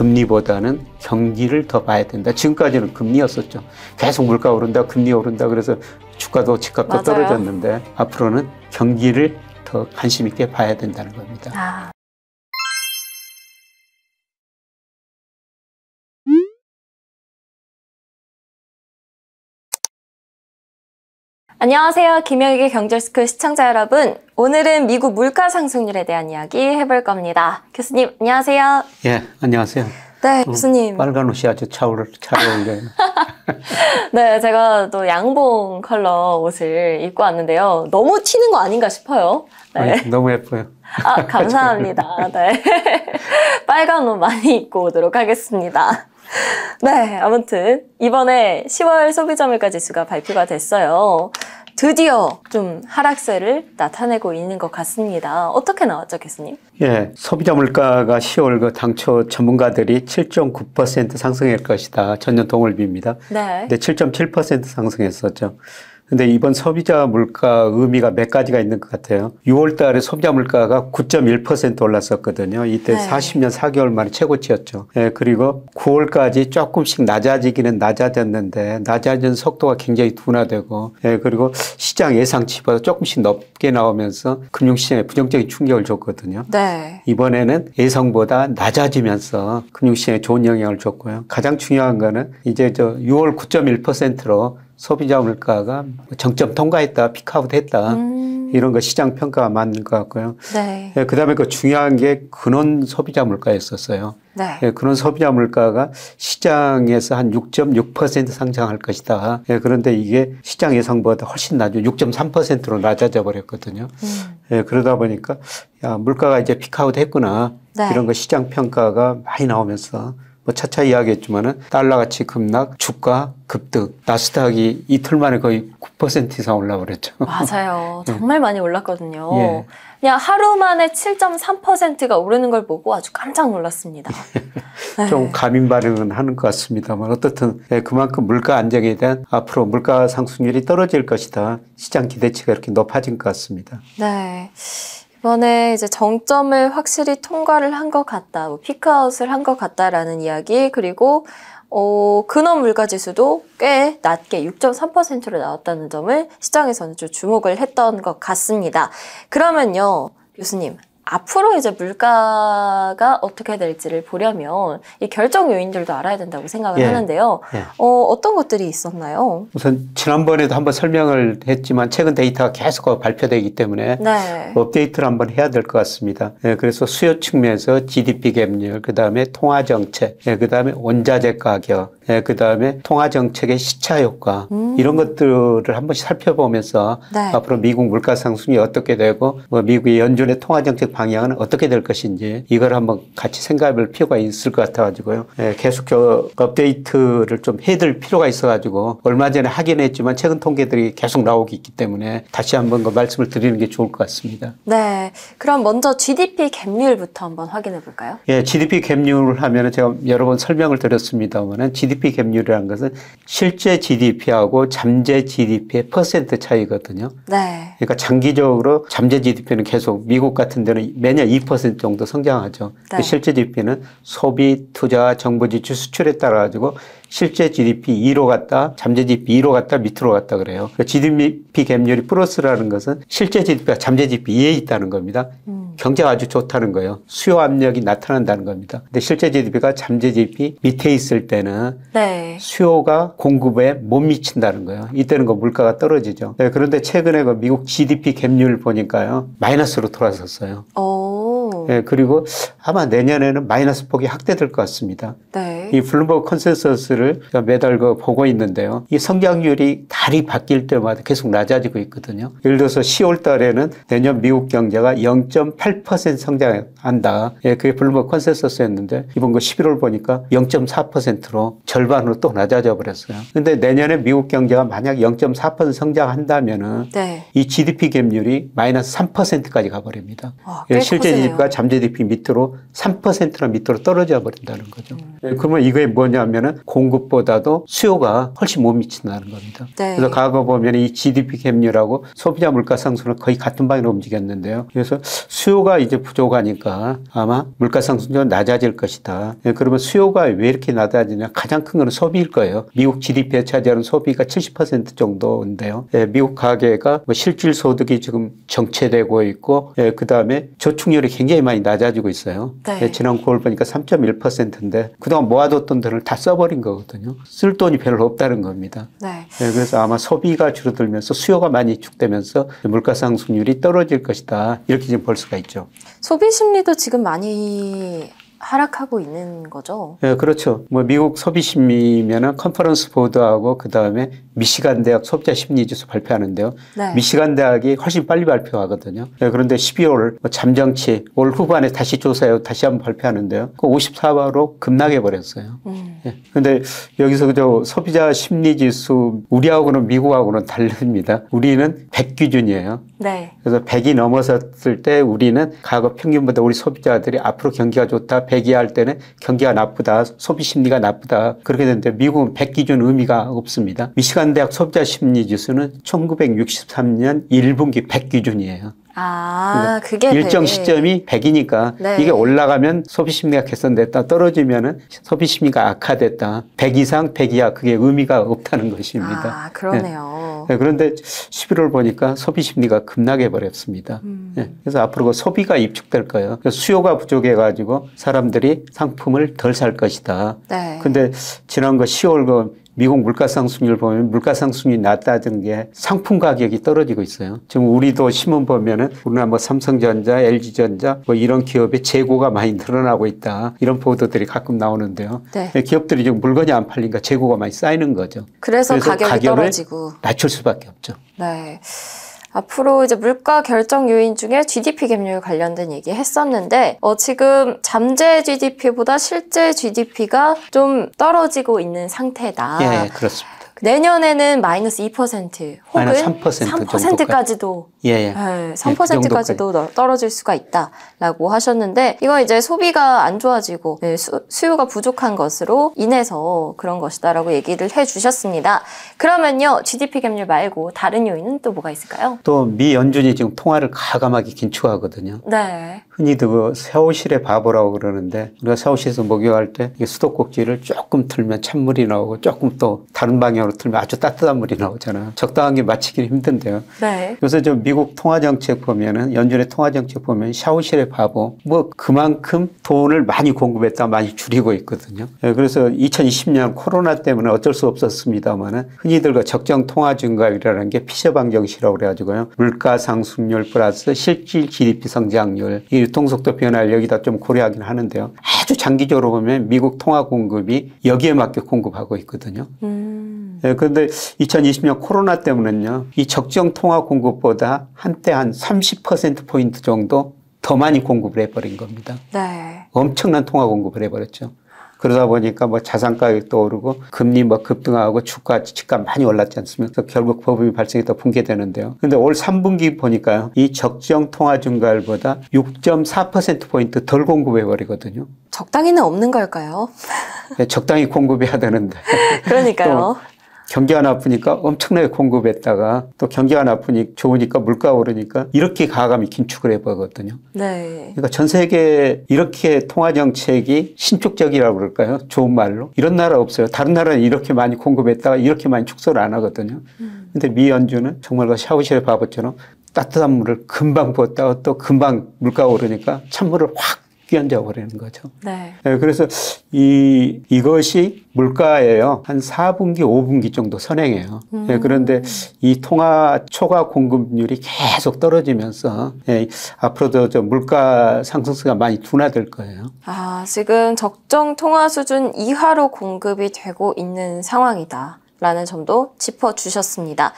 금리보다는 경기를 더 봐야 된다. 지금까지는 금리였었죠. 계속 물가 오른다, 금리 오른다. 그래서 주가도 집값도 맞아요. 떨어졌는데 앞으로는 경기를 더 관심 있게 봐야 된다는 겁니다. 안녕하세요. 김영익의 경제스쿨 시청자 여러분. 오늘은 미국 물가 상승률에 대한 이야기 해볼 겁니다. 교수님, 안녕하세요. 예, 안녕하세요. 네, 교수님. 빨간 옷이 아주 잘 어울려요. 네, 제가 또 양봉 컬러 옷을 입고 왔는데요. 너무 튀는 거 아닌가 싶어요. 네. 아니, 너무 예뻐요. 아, 감사합니다. 네. 빨간 옷 많이 입고 오도록 하겠습니다. 네, 아무튼 이번에 10월 소비자 물가 지수가 발표가 됐어요. 드디어 좀 하락세를 나타내고 있는 것 같습니다. 어떻게 나왔죠, 교수님? 예, 소비자 물가가 10월 그 당초 전문가들이 7.9% 상승할 것이다. 전년 동월비입니다. 네. 근데 7.7% 상승했었죠. 근데 이번 소비자 물가 의미가 몇 가지가 있는 것 같아요. 6월 달에 소비자 물가가 9.1% 올랐었거든요. 이때 네. 40년 4개월 만에 최고치였죠. 예, 그리고 9월까지 조금씩 낮아지기는 낮아졌는데 낮아진 속도가 굉장히 둔화되고, 예, 그리고 시장 예상치보다 조금씩 높게 나오면서 금융시장에 부정적인 충격을 줬거든요. 네. 이번에는 예상보다 낮아지면서 금융시장에 좋은 영향을 줬고요. 가장 중요한 거는 이제 6월 9.1%로 소비자 물가가 정점 통과했다, 피크아웃 했다. 이런 거 시장 평가가 맞는 것 같고요. 네. 예, 그다음에 그 중요한 게 근원 소비자 물가였었어요. 네. 예, 근원 소비자 물가가 시장에서 한 6.6% 상승할 것이다. 예, 그런데 이게 시장 예상보다 훨씬 낮죠. 6.3%로 낮아져 버렸거든요. 예, 그러다 보니까 야, 물가가 이제 피크아웃 했구나. 네. 이런 거 시장 평가가 많이 나오면서 뭐 차차 이야기했지만은 달러 가치 급락, 주가 급등, 나스닥이 이틀 만에 거의 9% 이상 올라버렸죠. 맞아요. 정말 많이 올랐거든요. 예. 그냥 하루 만에 7.3%가 오르는 걸 보고 아주 깜짝 놀랐습니다. 네. 좀 가민 반응은 하는 것 같습니다만 어떻든 그만큼 물가 안정에 대한 앞으로 물가 상승률이 떨어질 것이다. 시장 기대치가 이렇게 높아진 것 같습니다. 네. 이번에 이제 정점을 확실히 통과를 한 것 같다, 뭐 피크아웃을 한 것 같다라는 이야기, 그리고 근원 물가 지수도 꽤 낮게 6.3%로 나왔다는 점을 시장에서는 좀 주목을 했던 것 같습니다. 그러면요, 교수님. 앞으로 이제 물가가 어떻게 될지를 보려면 이 결정 요인들도 알아야 된다고 생각을 예. 하는데요. 예. 어떤 것들이 있었나요? 우선 지난번에도 한번 설명을 했지만 최근 데이터가 계속 발표되기 때문에 네. 업데이트를 한번 해야 될 것 같습니다. 예, 그래서 수요 측면에서 GDP 갭률, 그다음에 통화 정책, 예, 그다음에 원자재 가격, 예, 그다음에 통화 정책의 시차 효과 이런 것들을 한 번씩 살펴보면서 네. 앞으로 미국 물가 상승이 어떻게 되고 뭐 미국의 연준의 통화 정책 방향은 어떻게 될 것인지 이걸 한번 같이 생각해볼 필요가 있을 것 같아가지고요. 예, 계속 업데이트를 좀 해둘 필요가 있어가지고 얼마 전에 하긴 했지만 최근 통계들이 계속 나오고 있기 때문에 다시 한번 그 말씀을 드리는 게 좋을 것 같습니다. 네. 그럼 먼저 GDP 갭률부터 한번 확인해 볼까요? 예, GDP 갭률을 하면은 제가 여러 번 설명을 드렸습니다만은 GDP 갭률이라는 것은 실제 GDP하고 잠재 GDP의 퍼센트 차이거든요. 네. 그러니까 장기적으로 잠재 GDP는 계속 미국 같은 데는 매년 2% 정도 성장하죠. 네. 실제 GDP는 소비, 투자, 정부 지출, 수출에 따라 가지고 실제 GDP 2로 갔다, 잠재 GDP 2로 갔다, 밑으로 갔다 그래요. GDP 갭률이 플러스라는 것은 실제 GDP가 잠재 GDP 2에 있다는 겁니다. 경제가 아주 좋다는 거예요. 수요 압력이 나타난다는 겁니다. 근데 실제 GDP가 잠재 GDP 밑에 있을 때는 네. 수요가 공급에 못 미친다는 거예요. 이때는 그 물가가 떨어지죠. 네, 그런데 최근에 그 미국 GDP 갭률 보니까요, 마이너스로 돌아섰어요. 네, 그리고 아마 내년에는 마이너스 폭이 확대될 것 같습니다. 네. 이 블룸버그 컨센서스를 매달 보고 있는데요. 이 성장률이 달이 바뀔 때마다 계속 낮아지고 있거든요. 예를 들어서 10월 달에는 내년 미국 경제가 0.8% 성장한다. 예, 그게 블룸버그 컨센서스였는데 이번 거 11월 보니까 0.4%로 절반으로 또 낮아져 버렸어요. 근데 내년에 미국 경제가 만약 0.4% 성장한다면은 네. 이 GDP 갭률이 마이너스 3%까지 가버립니다. 꽤 실제 커지네요. GDP가 잠재 GDP 밑으로 3%나 밑으로 떨어져 버린다는 거죠. 그러면 이게 뭐냐면은 공급보다도 수요가 훨씬 못 미친다는 겁니다. 네. 그래서 과거 보면 이 GDP 갭률하고 소비자 물가 상승은 거의 같은 방향으로 움직였는데요. 그래서 수요가 이제 부족하니까 아마 물가 상승률은 낮아질 것이다. 그러면 수요가 왜 이렇게 낮아지냐? 가장 큰 건 소비일 거예요. 미국 GDP에 차지하는 소비가 70% 정도인데요. 미국 가계가 뭐 실질 소득이 지금 정체되고 있고, 그 다음에 저축률이 굉장히 많이 낮아지고 있어요. 네. 지난 9월 보니까 3.1%인데 그동안 모아뒀던 돈을 다 써버린 거거든요. 쓸 돈이 별로 없다는 겁니다. 네. 그래서 아마 소비가 줄어들면서 수요가 많이 축되면서 물가 상승률이 떨어질 것이다. 이렇게 지금 볼 수가 있죠. 소비 심리도 지금 많이 하락하고 있는 거죠. 네, 그렇죠. 뭐 미국 소비 심리면은 컨퍼런스 보드하고 그 다음에 미시간 대학 소비자 심리 지수 발표하는데요. 네. 미시간 대학이 훨씬 빨리 발표하거든요. 네, 그런데 12월 잠정치 올 후반에 다시 조사해 다시 한번 발표하는데요. 그 54%로 급락해 버렸어요. 그런데 여기서 그저 소비자 심리 지수 우리하고는 미국하고는 다릅니다. 우리는 100 기준이에요. 네. 그래서 100이 넘어섰을 때 우리는 과거 평균보다 우리 소비자들이 앞으로 경기가 좋다, 100 이하 할 때는 경기가 나쁘다, 소비 심리가 나쁘다. 그렇게 되는데 미국은 100 기준 의미가 없습니다. 미시간 대학 소비자 심리 지수는 1963년 1분기 100 기준이에요. 아, 그게 일정 100. 시점이 100이니까 네. 이게 올라가면 소비 심리가 개선됐다, 떨어지면은 소비 심리가 악화됐다. 100 이상, 100 이하 그게 의미가 없다는 것입니다. 아, 그러네요. 네, 그런데 11월 보니까 소비 심리가 급락해 버렸습니다. 그래서 앞으로 그 소비가 입축될 거예요. 그래서 수요가 부족해가지고 사람들이 상품을 덜 살 것이다. 네. 근데 지난 거 10월 그 미국 물가 상승률 보면 물가 상승률이 낮다는 게 상품 가격이 떨어지고 있어요. 지금 우리도 신문 보면은 우리나라 뭐 삼성전자, LG전자 뭐 이런 기업의 재고가 많이 늘어나고 있다. 이런 보도들이 가끔 나오는데요. 네. 기업들이 지금 물건이 안 팔리니까 재고가 많이 쌓이는 거죠. 그래서 가격이 가격을 떨어지고. 낮출 수밖에 없죠. 네. 앞으로 이제 물가 결정 요인 중에 GDP 갭률 관련된 얘기 했었는데, 지금 잠재 GDP보다 실제 GDP가 좀 떨어지고 있는 상태다. 예, 그렇습니다. 내년에는 마이너스 2% 혹은 마이너스 3% 3%까지도 예. 네, 3%까지도 떨어질 수가 있다라고 하셨는데, 이건 이제 소비가 안 좋아지고 수요가 부족한 것으로 인해서 그런 것이다라고 얘기를 해주셨습니다. 그러면요, GDP 갭률 말고 다른 요인은 또 뭐가 있을까요? 또 미 연준이 지금 통화를 가감하게 긴축하거든요. 네. 흔히도 그 샤워실의 바보라고 그러는데, 우리가 샤워실에서 목욕할 때 수도꼭지를 조금 틀면 찬물이 나오고 조금 또 다른 방향으로 틀면 아주 따뜻한 물이 나오잖아요. 적당한 게 맞추기는 힘든데요. 네. 그래서 저 미국 통화정책 보면은, 연준의 통화정책 보면 샤워실의 바보, 뭐 그만큼 돈을 많이 공급했다 많이 줄이고 있거든요. 그래서 2020년 코로나 때문에 어쩔 수 없었습니다만은 흔히들 그 적정 통화 증가율이라는 게 피셔 방정식이라고 그래가지고요. 물가 상승률 플러스 실질 GDP 성장률, 이 유통속도 변화를 여기다 좀 고려하긴 하는데요. 아주 장기적으로 보면 미국 통화 공급이 여기에 맞게 공급하고 있거든요. 그런데 2020년 코로나 때문에는요, 이 적정 통화 공급보다 한때 한 30%포인트 정도 더 많이 공급을 해버린 겁니다. 네. 엄청난 통화 공급을 해버렸죠. 그러다 보니까 뭐 자산 가격도 오르고 금리 뭐 급등하고 주가, 집값 많이 올랐지 않습니까? 그래서 결국 버블이 발생해서 붕괴되는데요. 근데 올 3분기 보니까요, 이 적정 통화 증가율보다 6.4%포인트 덜 공급해버리거든요. 적당히는 없는 걸까요? 적당히 공급해야 되는데. 그러니까요. 경기가 나쁘니까 엄청나게 공급했다가 또 경기가 좋으니까 물가 오르니까 이렇게 가감히 긴축을 해버거든요. 네. 그러니까 전 세계 이렇게 통화 정책이 신축적이라고 그럴까요? 좋은 말로. 이런 나라 없어요. 다른 나라는 이렇게 많이 공급했다가 이렇게 많이 축소를 안 하거든요. 근데 미 연준은 정말 그 샤워실의 바보처럼 따뜻한 물을 금방 부었다가 또 금방 물가가 오르니까 찬물을 확 끼얹어 버리는 거죠. 네. 그래서 이것이 물가예요. 한 4분기, 5분기 정도 선행해요. 그런데 이 통화 초과 공급률이 계속 떨어지면서 앞으로도 저 물가 상승세가 많이 둔화될 거예요. 아, 지금 적정 통화 수준 이하로 공급이 되고 있는 상황이다라는 점도 짚어주셨습니다.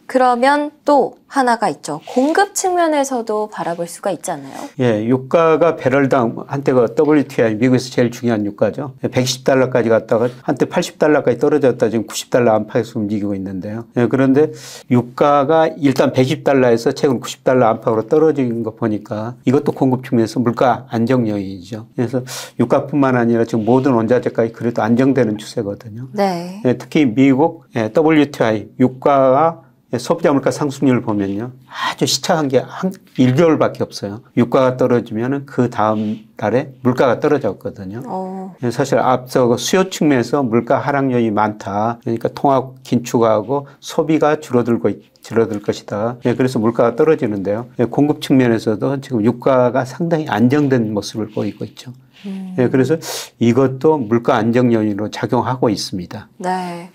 그러면 또 하나가 있죠. 공급 측면에서도 바라볼 수가 있잖아요. 예, 유가가 배럴당 한때가 WTI 미국에서 제일 중요한 유가죠. 110달러까지 갔다가 한때 80달러까지 떨어졌다 지금 90달러 안팎에서 움직이고 있는데요. 예, 그런데 유가가 일단 110달러에서 최근 90달러 안팎으로 떨어진 거 보니까 이것도 공급 측면에서 물가 안정 요인이죠. 그래서 유가뿐만 아니라 지금 모든 원자재가가 그래도 안정되는 추세거든요. 네. 예, 특히 미국 WTI 유가가 소비자 물가 상승률을 보면요. 아주 시차한 게 한 1개월밖에 없어요. 유가가 떨어지면 그 다음 달에 물가가 떨어졌거든요. 사실 앞서 수요 측면에서 물가 하락 요인이 많다. 그러니까 통화 긴축하고 소비가 줄어들 것이다. 그래서 물가가 떨어지는데요. 공급 측면에서도 지금 유가가 상당히 안정된 모습을 보이고 있죠. 그래서 이것도 물가 안정 요인으로 작용하고 있습니다. 네.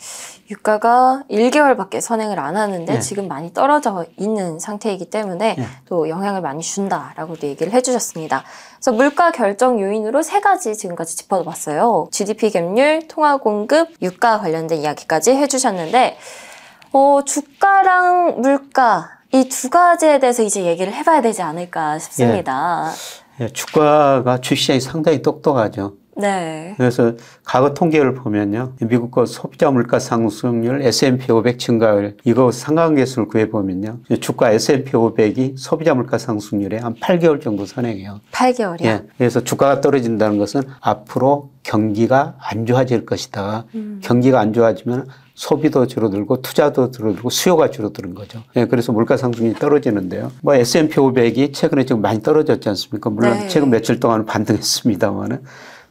유가가 1개월밖에 선행을 안 하는데 네. 지금 많이 떨어져 있는 상태이기 때문에 네. 또 영향을 많이 준다라고도 얘기를 해주셨습니다. 그래서 물가 결정 요인으로 3가지 지금까지 짚어봤어요. GDP 갭률, 통화 공급, 유가 관련된 이야기까지 해주셨는데 주가랑 물가 이 2가지에 대해서 이제 얘기를 해봐야 되지 않을까 싶습니다. 예, 주가가 주시장이 상당히 똑똑하죠. 네. 그래서 과거 통계를 보면요. 미국 거 소비자 물가 상승률 S&P 500 증가율 이거 상관계수를 구해보면요. 주가 S&P 500이 소비자 물가 상승률에 한 8개월 정도 선행해요. 8개월이요? 예. 그래서 주가가 떨어진다는 것은 앞으로 경기가 안 좋아질 것이다. 경기가 안 좋아지면 소비도 줄어들고 투자도 줄어들고 수요가 줄어드는 거죠. 예, 그래서 물가 상승이 떨어지는데요. 뭐 S&P 500이 최근에 좀 많이 떨어졌지 않습니까? 물론 네. 최근 며칠 동안 반등했습니다만은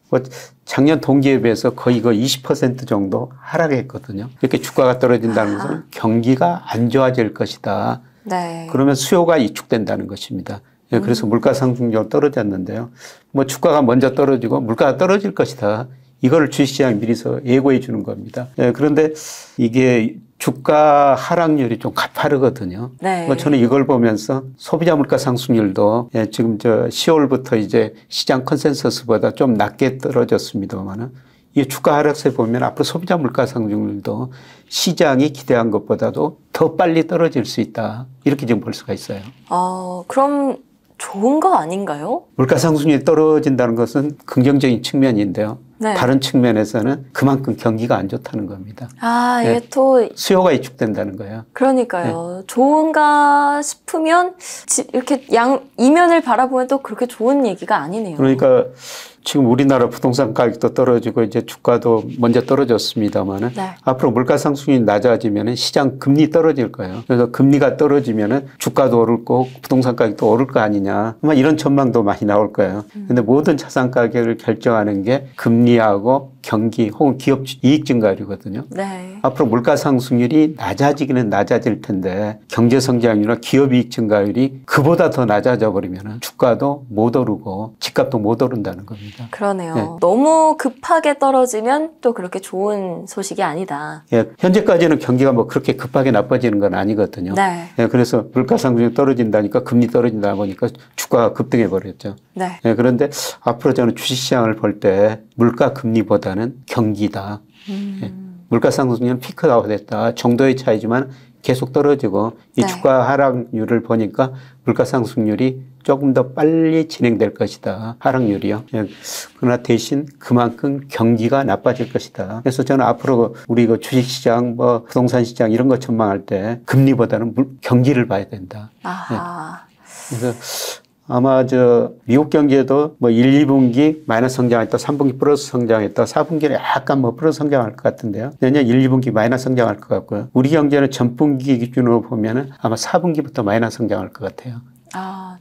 뭐 작년 동기에 비해서 거의 20% 정도 하락했거든요. 이렇게 주가가 떨어진다는 것은 경기가 안 좋아질 것이다. 네. 그러면 수요가 위축된다는 것입니다. 예, 그래서 물가 상승률이 떨어졌는데요. 뭐 주가가 먼저 떨어지고 물가가 떨어질 것이다. 이거를 주식시장이 미리서 예고해 주는 겁니다. 예, 그런데 이게 주가 하락률이 좀 가파르거든요. 네. 저는 이걸 보면서 소비자 물가 상승률도 지금 10월부터 이제 시장 컨센서스보다 좀 낮게 떨어졌습니다만은 이 주가 하락세 보면 앞으로 소비자 물가 상승률도 시장이 기대한 것보다도 더 빨리 떨어질 수 있다. 이렇게 지금 볼 수가 있어요. 그럼 좋은 거 아닌가요? 물가 상승률이 떨어진다는 것은 긍정적인 측면인데요. 네. 다른 측면에서는 그만큼 경기가 안 좋다는 겁니다. 이게 또 수요가 위축된다는 거예요. 그러니까요. 좋은가 싶으면 이렇게 이면을 바라보면 또 그렇게 좋은 얘기가 아니네요. 그러니까 지금 우리나라 부동산 가격도 떨어지고 이제 주가도 먼저 떨어졌습니다만은 네. 앞으로 물가 상승률이 낮아지면은 시장 금리 떨어질 거예요. 그래서 금리가 떨어지면은 주가도 오를 거고 부동산 가격도 오를 거 아니냐. 아마 이런 전망도 많이 나올 거예요. 근데 모든 자산 가격을 결정하는 게 금리하고 경기 혹은 기업 이익 증가율이거든요. 네. 앞으로 물가 상승률이 낮아지기는 낮아질 텐데 경제 성장률이나 기업 이익 증가율이 그보다 더 낮아져 버리면 주가도 못 오르고 집값도 못 오른다는 겁니다. 그러네요. 네. 너무 급하게 떨어지면 또 그렇게 좋은 소식이 아니다. 예, 현재까지는 경기가 뭐 그렇게 급하게 나빠지는 건 아니거든요. 네. 예, 그래서 물가 상승률이 떨어진다니까 금리 떨어진다 보니까 주가가 급등해 버렸죠. 네. 예, 그런데 앞으로 저는 주식시장을 볼 때 물가 금리보다는 경기다. 예, 물가 상승률은 피크아웃 됐다 정도의 차이지만 계속 떨어지고 이 네. 주가 하락률을 보니까 물가 상승률이 조금 더 빨리 진행될 것이다. 하락률이요. 예, 그러나 대신 그만큼 경기가 나빠질 것이다. 그래서 저는 앞으로 우리 주식시장, 뭐 부동산 시장 이런 거 전망할 때 금리보다는 경기를 봐야 된다. 아하. 예. 그래서 아마 미국 경제도 뭐 1, 2분기 마이너스 성장했다, 3분기 플러스 성장했다, 4분기는 약간 뭐 플러스 성장할 것 같은데요. 내년 1, 2분기 마이너스 성장할 것 같고요. 우리 경제는 전분기 기준으로 보면은 아마 4분기부터 마이너스 성장할 것 같아요.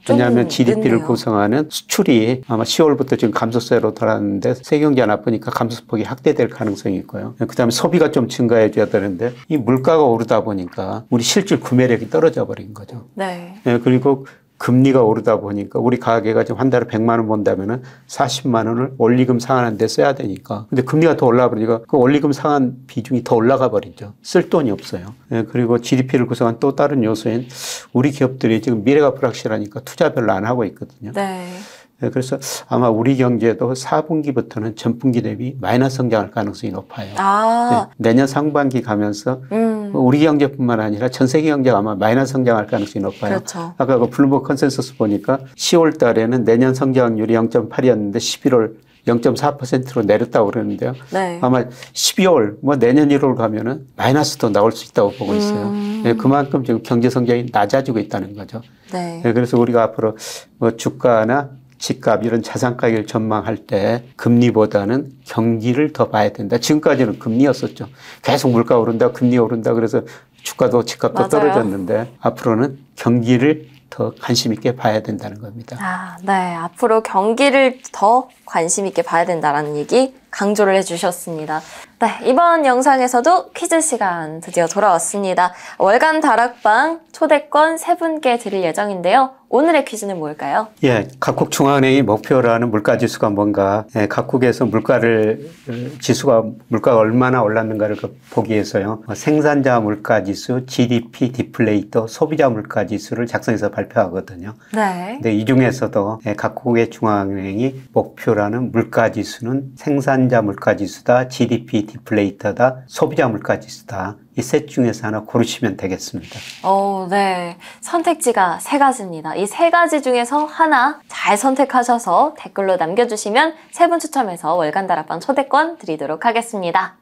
왜냐하면 GDP를 늦네요. 구성하는 수출이 아마 10월부터 지금 감소세로 돌아왔는데 세경제가 나쁘니까 감소폭이 확대될 가능성이 있고요. 그다음에 소비가 좀 증가해 줘야 되는데 이 물가가 오르다 보니까 우리 실질 구매력이 떨어져 버린 거죠. 네. 그리고 금리가 오르다 보니까 우리 가계가 지금 한 달에 100만 원 번다면은 40만 원을 원리금 상환한 데 써야 되니까. 근데 금리가 더 올라가 버리니까 그 원리금 상환 비중이 더 올라가 버리죠. 쓸 돈이 없어요. 그리고 GDP를 구성한 또 다른 요소인 우리 기업들이 지금 미래가 불확실하니까 투자 별로 안 하고 있거든요. 네. 그래서 아마 우리 경제도 4분기부터는 전분기 대비 마이너스 성장할 가능성이 높아요. 내년 상반기 가면서 우리 경제뿐만 아니라 전 세계 경제가 아마 마이너스 성장할 가능성이 높아요. 그렇죠. 아까 그 블룸버그 컨센서스 보니까 10월 달에는 내년 성장률이 0.8이었는데 11월 0.4%로 내렸다고 그러는데요. 네. 아마 12월, 뭐 내년 1월 가면은 마이너스도 나올 수 있다고 보고 있어요. 예, 그만큼 지금 경제 성장이 낮아지고 있다는 거죠. 네. 예, 그래서 우리가 앞으로 뭐 주가나 집값 이런 자산 가격을 전망할 때 금리보다는 경기를 더 봐야 된다. 지금까지는 금리였었죠. 계속 물가 오른다, 금리 오른다. 그래서 주가도 집값도 맞아요. 떨어졌는데 앞으로는 경기를 더 관심 있게 봐야 된다는 겁니다. 아, 네. 앞으로 경기를 더 관심 있게 봐야 된다라는 얘기 강조를 해주셨습니다. 네. 이번 영상에서도 퀴즈 시간 드디어 돌아왔습니다. 월간 다락방 초대권 3분께 드릴 예정인데요. 오늘의 퀴즈는 뭘까요? 예, 각국 중앙은행이 목표로 하는 물가 지수가 뭔가, 예, 각국에서 물가가 얼마나 올랐는가를 보기 위해서요. 생산자 물가 지수, GDP 디플레이터, 소비자 물가 지수를 작성해서 발표하거든요. 네. 근데 이 중에서도 각국의 중앙은행이 목표라는 물가 지수는 생산자 물가 지수다, GDP 디플레이터다, 소비자 물가 지수다. 이 셋 중에서 하나 고르시면 되겠습니다. 네. 선택지가 3가지입니다. 이 3가지 중에서 하나 잘 선택하셔서 댓글로 남겨주시면 3분 추첨해서 월간 다락방 초대권 드리도록 하겠습니다.